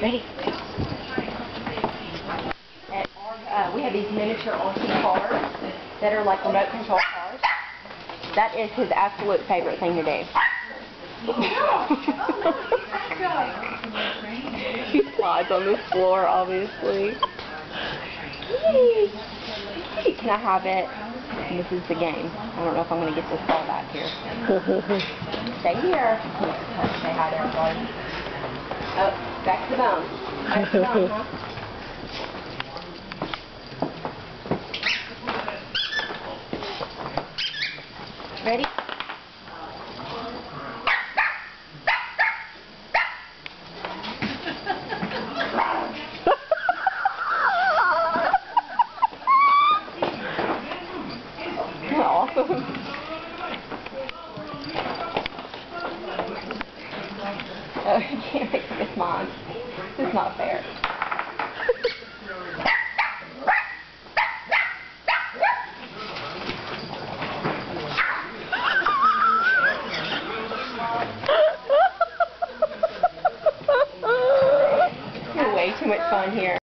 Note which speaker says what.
Speaker 1: Ready? We have these miniature RC cars that are like remote control cars. That is his absolute favorite thing to do. He slides on the floor, obviously. Hey, can I have it? And this is the game. I don't know if I'm going to get this ball back here. Stay here. Say hi there, everybody. Oh, back to the bone. Back to the bone, huh? Ready? Awesome. Oh, you can't make this mine. This is not fair. You're way too much fun here.